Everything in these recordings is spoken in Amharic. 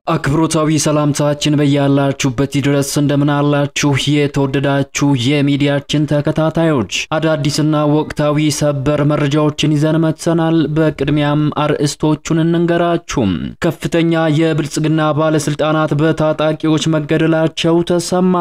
አክብሮታዊ ሰላምታችን በያላችሁበት ድረስ እንደምን አላችሁ የተወደዳችሁ የሚዲያችን ተከታታዮች አዳዲስና ወቅታዊ ሰበር መረጃዎችን ይዘን መጥተናል። በቅድሚያም አርዕስቶቹን እንንገራችሁ። ከፍተኛ የብልጽግና ባለስልጣናት በታጣቂዎች መገደላቸው ተሰማ።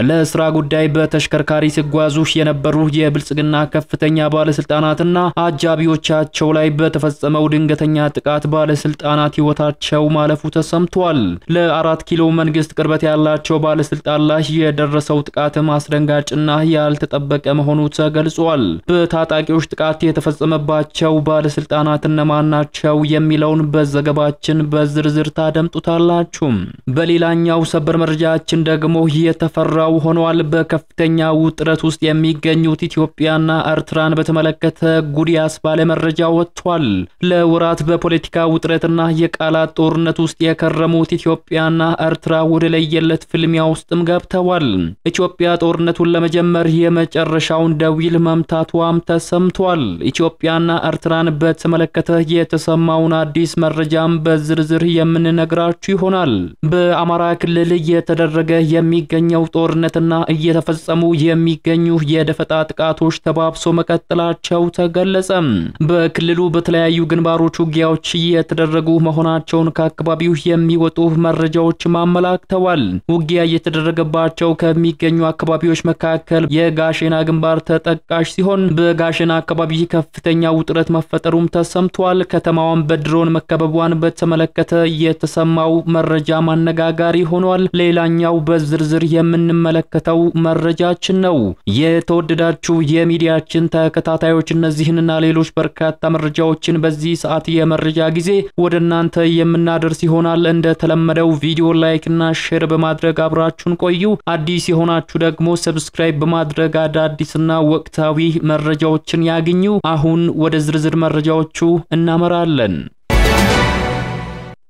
ለስራ ጉዳይ በተሽከርካሪ ሲጓዙ የነበሩ የብልጽግና ከፍተኛ ባለስልጣናትና አጃቢዎቻቸው ላይ በተፈጸመው ድንገተኛ ጥቃት ባለስልጣናት ህይወታቸው ማለፉ ተሰምቷል። ለ4 ኪሎ መንግስት ቅርበት ያላቸው ባለስልጣን ላይ የደረሰው ጥቃት አስደንጋጭና ያልተጠበቀ መሆኑ ተገልጿል። በታጣቂዎች ጥቃት የተፈጸመባቸው ባለስልጣናት እነማን ናቸው የሚለውን በዘገባችን በዝርዝር ታደምጡታላችሁ። በሌላኛው ሰበር መረጃችን ደግሞ የተፈራው ሆኗል። በከፍተኛ ውጥረት ውስጥ የሚገኙት ኢትዮጵያና ኤርትራን በተመለከተ ጉድ ያስባለ መረጃ ወጥቷል። ለወራት በፖለቲካ ውጥረትና የቃላት ጦርነት ውስጥ የከረሙ ኢትዮጵያና ኤርትራ ወደ ለየለት ፍልሚያ ውስጥም ገብተዋል። ኢትዮጵያ ጦርነቱን ለመጀመር የመጨረሻውን ደዊል መምታቷም ተሰምቷል። ኢትዮጵያና ኤርትራን በተመለከተ የተሰማውን አዲስ መረጃም በዝርዝር የምንነግራችሁ ይሆናል። በአማራ ክልል እየተደረገ የሚገኘው ጦርነትና እየተፈጸሙ የሚገኙ የደፈጣ ጥቃቶች ተባብሶ መቀጠላቸው ተገለጸ። በክልሉ በተለያዩ ግንባሮች ውጊያዎች እየተደረጉ መሆናቸውን ከአካባቢው የሚወጡ መረጃዎች ማመላክተዋል። ውጊያ እየተደረገባቸው ከሚገኙ አካባቢዎች መካከል የጋሸና ግንባር ተጠቃሽ ሲሆን በጋሸና አካባቢ ከፍተኛ ውጥረት መፈጠሩም ተሰምቷል። ከተማዋን በድሮን መከበቧን በተመለከተ የተሰማው መረጃ ማነጋጋሪ ሆኗል። ሌላኛው በዝርዝር የምንመለከተው መረጃችን ነው። የተወደዳችሁ የሚዲያችን ተከታታዮች እነዚህንና ሌሎች በርካታ መረጃዎችን በዚህ ሰዓት የመረጃ ጊዜ ወደናንተ የምናደርስ ይሆናል። እንደተለመደው ቪዲዮ ላይክ እና ሼር በማድረግ አብራችሁን ቆዩ። አዲስ የሆናችሁ ደግሞ ሰብስክራይብ በማድረግ አዳዲስና ወቅታዊ መረጃዎችን ያግኙ። አሁን ወደ ዝርዝር መረጃዎቹ እናመራለን።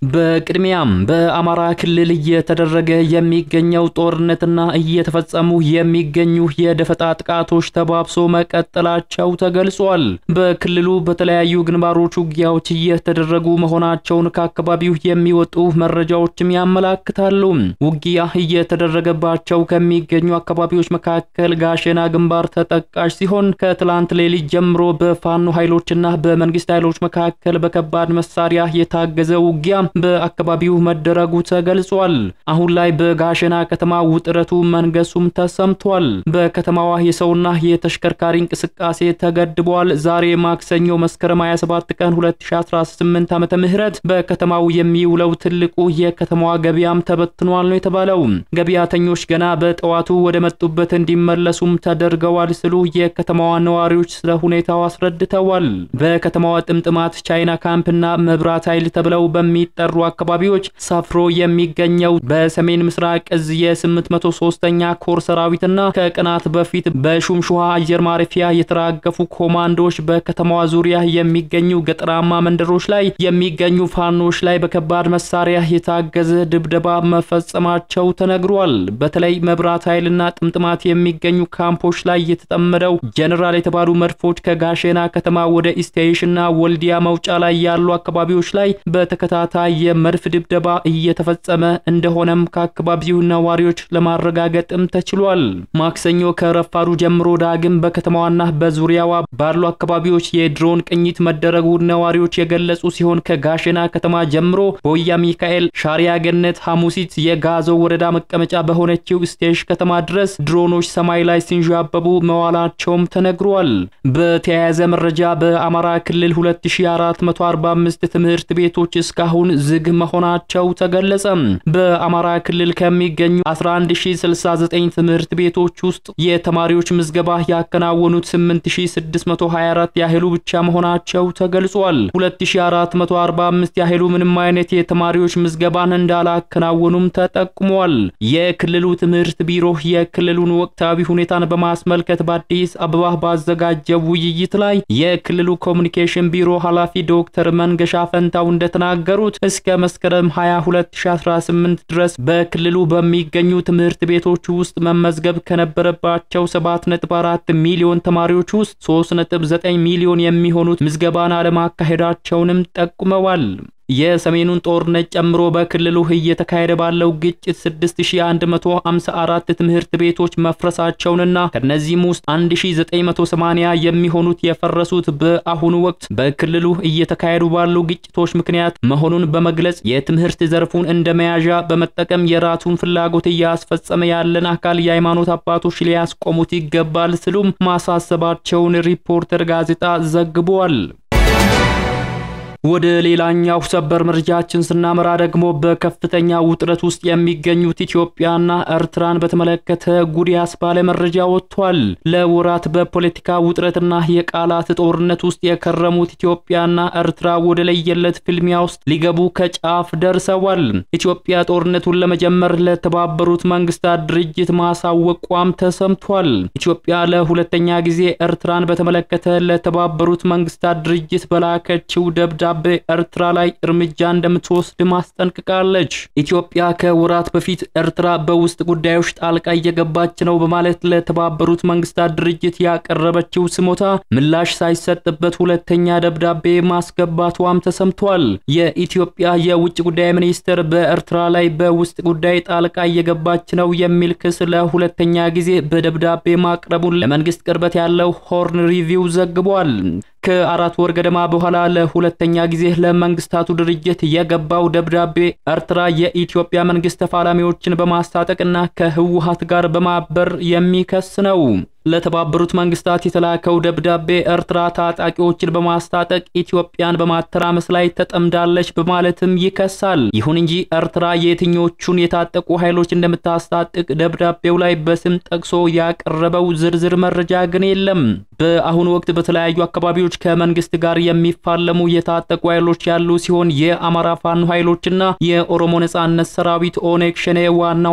በቅድሚያም በአማራ ክልል እየተደረገ የሚገኘው ጦርነትና እየተፈጸሙ የሚገኙ የደፈጣ ጥቃቶች ተባብሶ መቀጠላቸው ተገልጿል። በክልሉ በተለያዩ ግንባሮች ውጊያዎች እየተደረጉ መሆናቸውን ከአካባቢው የሚወጡ መረጃዎችም ያመላክታሉ። ውጊያ እየተደረገባቸው ከሚገኙ አካባቢዎች መካከል ጋሸና ግንባር ተጠቃሽ ሲሆን ከትላንት ሌሊት ጀምሮ በፋኖ ኃይሎችና በመንግስት ኃይሎች መካከል በከባድ መሳሪያ የታገዘ ውጊያ በአካባቢው መደረጉ ተገልጿል። አሁን ላይ በጋሸና ከተማ ውጥረቱ መንገሱም ተሰምቷል። በከተማዋ የሰውና የተሽከርካሪ እንቅስቃሴ ተገድቧል። ዛሬ ማክሰኞ መስከረም 27 ቀን 2018 ዓመተ ምህረት በከተማው የሚውለው ትልቁ የከተማዋ ገበያም ተበትኗል ነው የተባለው። ገበያተኞች ገና በጠዋቱ ወደ መጡበት እንዲመለሱም ተደርገዋል ሲሉ የከተማዋ ነዋሪዎች ስለ ሁኔታው አስረድተዋል። በከተማዋ ጥምጥማት ቻይና ካምፕና መብራት ኃይል ተብለው በሚጠሩ አካባቢዎች ሰፍሮ የሚገኘው በሰሜን ምስራቅ እዝ የ803ኛ ኮር ሰራዊትና ከቀናት በፊት በሹምሹሃ አየር ማረፊያ የተራገፉ ኮማንዶዎች በከተማዋ ዙሪያ የሚገኙ ገጠራማ መንደሮች ላይ የሚገኙ ፋኖች ላይ በከባድ መሳሪያ የታገዘ ድብደባ መፈጸማቸው ተነግሯል። በተለይ መብራት ኃይልና ጥምጥማት የሚገኙ ካምፖች ላይ የተጠመደው ጀነራል የተባሉ መድፎች ከጋሸና ከተማ ወደ ኢስቴሽንና ወልዲያ መውጫ ላይ ያሉ አካባቢዎች ላይ በተከታታይ የመድፍ ድብደባ እየተፈጸመ እንደሆነም ከአካባቢው ነዋሪዎች ለማረጋገጥም ተችሏል። ማክሰኞ ከረፋዱ ጀምሮ ዳግም በከተማዋና በዙሪያዋ ባሉ አካባቢዎች የድሮን ቅኝት መደረጉ ነዋሪዎች የገለጹ ሲሆን ከጋሸና ከተማ ጀምሮ ቦያ ሚካኤል፣ ሻሪያ ገነት፣ ሐሙሲት የጋዞ ወረዳ መቀመጫ በሆነችው ስቴሽ ከተማ ድረስ ድሮኖች ሰማይ ላይ ሲንዣበቡ መዋላቸውም ተነግሯል። በተያያዘ መረጃ በአማራ ክልል 2445 ትምህርት ቤቶች እስካሁን ዝግ መሆናቸው ተገለጸ። በአማራ ክልል ከሚገኙ 11069 ትምህርት ቤቶች ውስጥ የተማሪዎች ምዝገባ ያከናወኑት 8624 ያህሉ ብቻ መሆናቸው ተገልጿል። 2445 ያህሉ ምንም አይነት የተማሪዎች ምዝገባን እንዳላከናወኑም ተጠቁሟል። የክልሉ ትምህርት ቢሮ የክልሉን ወቅታዊ ሁኔታን በማስመልከት በአዲስ አበባ ባዘጋጀው ውይይት ላይ የክልሉ ኮሙኒኬሽን ቢሮ ኃላፊ ዶክተር መንገሻ ፈንታው እንደተናገሩት እስከ መስከረም 22 2018 ድረስ በክልሉ በሚገኙ ትምህርት ቤቶች ውስጥ መመዝገብ ከነበረባቸው 7.4 ሚሊዮን ተማሪዎች ውስጥ 3.9 ሚሊዮን የሚሆኑት ምዝገባን አለማካሄዳቸውንም ጠቁመዋል። የሰሜኑን ጦርነት ጨምሮ በክልሉ እየተካሄደ ባለው ግጭት 6154 ትምህርት ቤቶች መፍረሳቸውንና ከነዚህም ውስጥ 1980 የሚሆኑት የፈረሱት በአሁኑ ወቅት በክልሉ እየተካሄዱ ባሉ ግጭቶች ምክንያት መሆኑን በመግለጽ የትምህርት ዘርፉን እንደመያዣ በመጠቀም የራሱን ፍላጎት እያስፈጸመ ያለን አካል የሃይማኖት አባቶች ሊያስቆሙት ይገባል ሲሉም ማሳሰባቸውን ሪፖርተር ጋዜጣ ዘግቧል። ወደ ሌላኛው ሰበር መረጃችን ስናመራ ደግሞ በከፍተኛ ውጥረት ውስጥ የሚገኙት ኢትዮጵያና ኤርትራን በተመለከተ ጉድ ያስባለ መረጃ ወጥቷል። ለወራት በፖለቲካ ውጥረትና የቃላት ጦርነት ውስጥ የከረሙት ኢትዮጵያና ኤርትራ ወደ ለየለት ፍልሚያ ውስጥ ሊገቡ ከጫፍ ደርሰዋል። ኢትዮጵያ ጦርነቱን ለመጀመር ለተባበሩት መንግስታት ድርጅት ማሳወቋም ተሰምቷል። ኢትዮጵያ ለሁለተኛ ጊዜ ኤርትራን በተመለከተ ለተባበሩት መንግስታት ድርጅት በላከችው ደብዳቤ በኤርትራ ላይ እርምጃ እንደምትወስድ ማስጠንቀቃለች። ኢትዮጵያ ከወራት በፊት ኤርትራ በውስጥ ጉዳዮች ጣልቃ እየገባች ነው በማለት ለተባበሩት መንግስታት ድርጅት ያቀረበችው ስሞታ ምላሽ ሳይሰጥበት ሁለተኛ ደብዳቤ ማስገባቷም ተሰምቷል። የኢትዮጵያ የውጭ ጉዳይ ሚኒስትር በኤርትራ ላይ በውስጥ ጉዳይ ጣልቃ እየገባች ነው የሚል ክስ ለሁለተኛ ጊዜ በደብዳቤ ማቅረቡን ለመንግስት ቅርበት ያለው ሆርን ሪቪው ዘግቧል። ከአራት ወር ገደማ በኋላ ለሁለተኛ ጊዜ ለመንግስታቱ ድርጅት የገባው ደብዳቤ ኤርትራ የኢትዮጵያ መንግስት ተፋላሚዎችን በማስታጠቅና ከህወሓት ጋር በማበር የሚከስ ነው። ለተባበሩት መንግስታት የተላከው ደብዳቤ ኤርትራ ታጣቂዎችን በማስታጠቅ ኢትዮጵያን በማተራመስ ላይ ተጠምዳለች በማለትም ይከሳል። ይሁን እንጂ ኤርትራ የትኞቹን የታጠቁ ኃይሎች እንደምታስታጥቅ ደብዳቤው ላይ በስም ጠቅሶ ያቀረበው ዝርዝር መረጃ ግን የለም። በአሁኑ ወቅት በተለያዩ አካባቢዎች ከመንግስት ጋር የሚፋለሙ የታጠቁ ኃይሎች ያሉ ሲሆን የአማራ ፋኖ ኃይሎችና የኦሮሞ ነጻነት ሰራዊት ኦነግ ሸኔ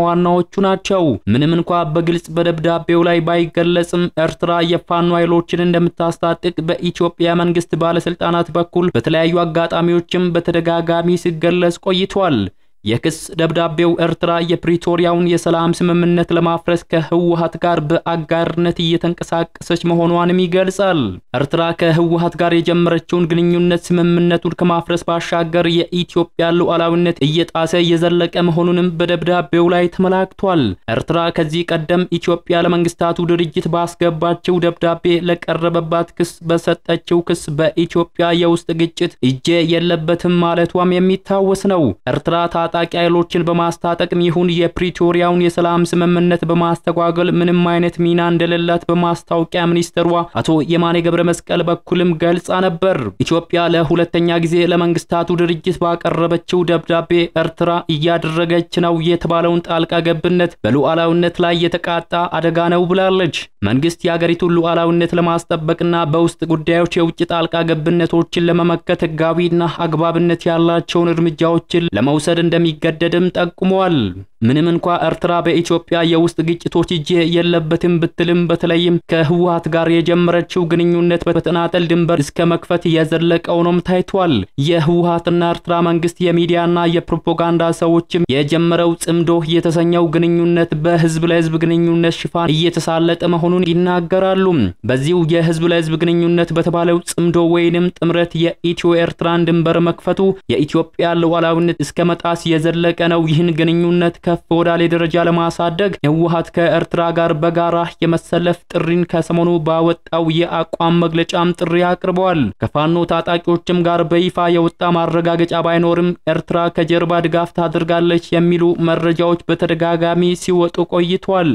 ዋናዎቹ ናቸው። ምንም እንኳን በግልጽ በደብዳቤው ላይ ባይገለጽም ኤርትራ የፋኖ ኃይሎችን እንደምታስታጥቅ በኢትዮጵያ መንግስት ባለስልጣናት በኩል በተለያዩ አጋጣሚዎችም በተደጋጋሚ ሲገለጽ ቆይቷል። የክስ ደብዳቤው ኤርትራ የፕሪቶሪያውን የሰላም ስምምነት ለማፍረስ ከህወሓት ጋር በአጋርነት እየተንቀሳቀሰች መሆኗንም ይገልጻል። ኤርትራ ከህወሓት ጋር የጀመረችውን ግንኙነት ስምምነቱን ከማፍረስ ባሻገር የኢትዮጵያ ሉዓላዊነት እየጣሰ የዘለቀ መሆኑንም በደብዳቤው ላይ ተመላክቷል። ኤርትራ ከዚህ ቀደም ኢትዮጵያ ለመንግስታቱ ድርጅት ባስገባችው ደብዳቤ ለቀረበባት ክስ በሰጠችው ክስ በኢትዮጵያ የውስጥ ግጭት እጄ የለበትም ማለቷም የሚታወስ ነው። ኤርትራ ታጣቂ ኃይሎችን በማስታጠቅም ይሁን የፕሪቶሪያውን የሰላም ስምምነት በማስተጓጎል ምንም አይነት ሚና እንደሌላት በማስታወቂያ ሚኒስትሯ አቶ የማነ ገብረመስቀል በኩልም ገልጻ ነበር። ኢትዮጵያ ለሁለተኛ ጊዜ ለመንግስታቱ ድርጅት ባቀረበችው ደብዳቤ ኤርትራ እያደረገች ነው የተባለውን ጣልቃ ገብነት በሉዓላዊነት ላይ የተቃጣ አደጋ ነው ብላለች። መንግስት የሀገሪቱን ሉዓላዊነት ለማስጠበቅና በውስጥ ጉዳዮች የውጭ ጣልቃ ገብነቶችን ለመመከት ህጋዊና አግባብነት ያላቸውን እርምጃዎችን ለመውሰድ እንደሚገደድም ጠቁመዋል። ምንም እንኳን ኤርትራ በኢትዮጵያ የውስጥ ግጭቶች እጅ የለበትም ብትልም በተለይም ከህወሓት ጋር የጀመረችው ግንኙነት በተናጠል ድንበር እስከ መክፈት የዘለቀው ነው ታይቷል። የህወሓትና ኤርትራ መንግስት የሚዲያና የፕሮፓጋንዳ ሰዎችም የጀመረው ጽምዶ የተሰኘው ግንኙነት በህዝብ ለህዝብ ግንኙነት ሽፋን እየተሳለጠ መሆኑን ይናገራሉ። በዚሁ የህዝብ ለህዝብ ግንኙነት በተባለው ጽምዶ ወይንም ጥምረት የኢትዮ ኤርትራን ድንበር መክፈቱ የኢትዮጵያ ሉዓላዊነት እስከ መጣስ የዘለቀ ነው። ይህን ግንኙነት ከፍ ወዳለ ደረጃ ለማሳደግ ህወሓት ከኤርትራ ጋር በጋራ የመሰለፍ ጥሪን ከሰሞኑ ባወጣው የአቋም መግለጫም ጥሪ አቅርበዋል። ከፋኖ ታጣቂዎችም ጋር በይፋ የወጣ ማረጋገጫ ባይኖርም ኤርትራ ከጀርባ ድጋፍ ታደርጋለች የሚሉ መረጃዎች በተደጋጋሚ ሲወጡ ቆይቷል።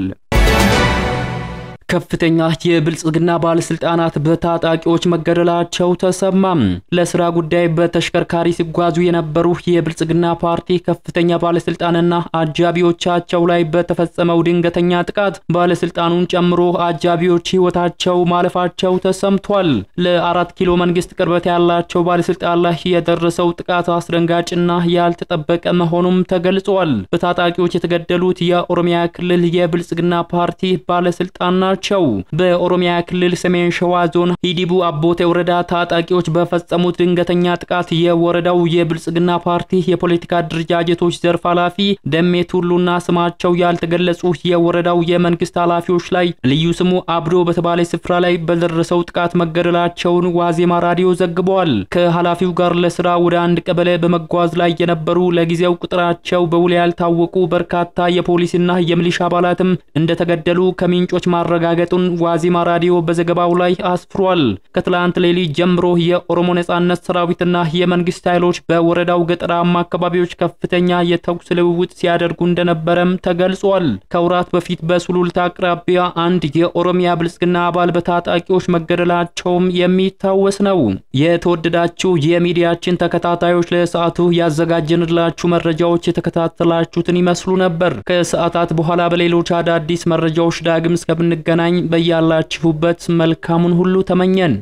ከፍተኛ የብልጽግና ባለስልጣናት በታጣቂዎች መገደላቸው ተሰማም። ለስራ ጉዳይ በተሽከርካሪ ሲጓዙ የነበሩ የብልጽግና ፓርቲ ከፍተኛ ባለስልጣንና አጃቢዎቻቸው ላይ በተፈጸመው ድንገተኛ ጥቃት ባለስልጣኑን ጨምሮ አጃቢዎች ህይወታቸው ማለፋቸው ተሰምቷል። ለ4 ኪሎ መንግስት ቅርበት ያላቸው ባለስልጣን ላይ የደረሰው ጥቃት አስደንጋጭና ያልተጠበቀ መሆኑም ተገልጿል። በታጣቂዎች የተገደሉት የኦሮሚያ ክልል የብልጽግና ፓርቲ ባለስልጣናት ናቸው። በኦሮሚያ ክልል ሰሜን ሸዋ ዞን ሂዲቡ አቦቴ ወረዳ ታጣቂዎች በፈጸሙት ድንገተኛ ጥቃት የወረዳው የብልጽግና ፓርቲ የፖለቲካ አደረጃጀቶች ዘርፍ ኃላፊ ደሜ ቱሉና ስማቸው ያልተገለጹ የወረዳው የመንግስት ኃላፊዎች ላይ ልዩ ስሙ አብዶ በተባለ ስፍራ ላይ በደረሰው ጥቃት መገደላቸውን ዋዜማ ራዲዮ ዘግቧል። ከኃላፊው ጋር ለስራ ወደ አንድ ቀበሌ በመጓዝ ላይ የነበሩ ለጊዜው ቁጥራቸው በውል ያልታወቁ በርካታ የፖሊስና የሚሊሻ አባላትም እንደተገደሉ ከምንጮች ማረጋገጡን ዋዜማ ራዲዮ በዘገባው ላይ አስፍሯል። ከትላንት ሌሊት ጀምሮ የኦሮሞ ነጻነት ሰራዊትና የመንግስት ኃይሎች በወረዳው ገጠራማ አካባቢዎች ከፍተኛ የተኩስ ልውውጥ ሲያደርጉ እንደነበረም ተገልጿል። ከወራት በፊት በሱሉልታ አቅራቢያ አንድ የኦሮሚያ ብልጽግና አባል በታጣቂዎች መገደላቸውም የሚታወስ ነው። የተወደዳችሁ የሚዲያችን ተከታታዮች ለሰዓቱ ያዘጋጀንላችሁ መረጃዎች የተከታተላችሁትን ይመስሉ ነበር። ከሰዓታት በኋላ በሌሎች አዳዲስ መረጃዎች ዳግም እስከምንገናኝ በያላችሁበት መልካሙን ሁሉ ተመኘን።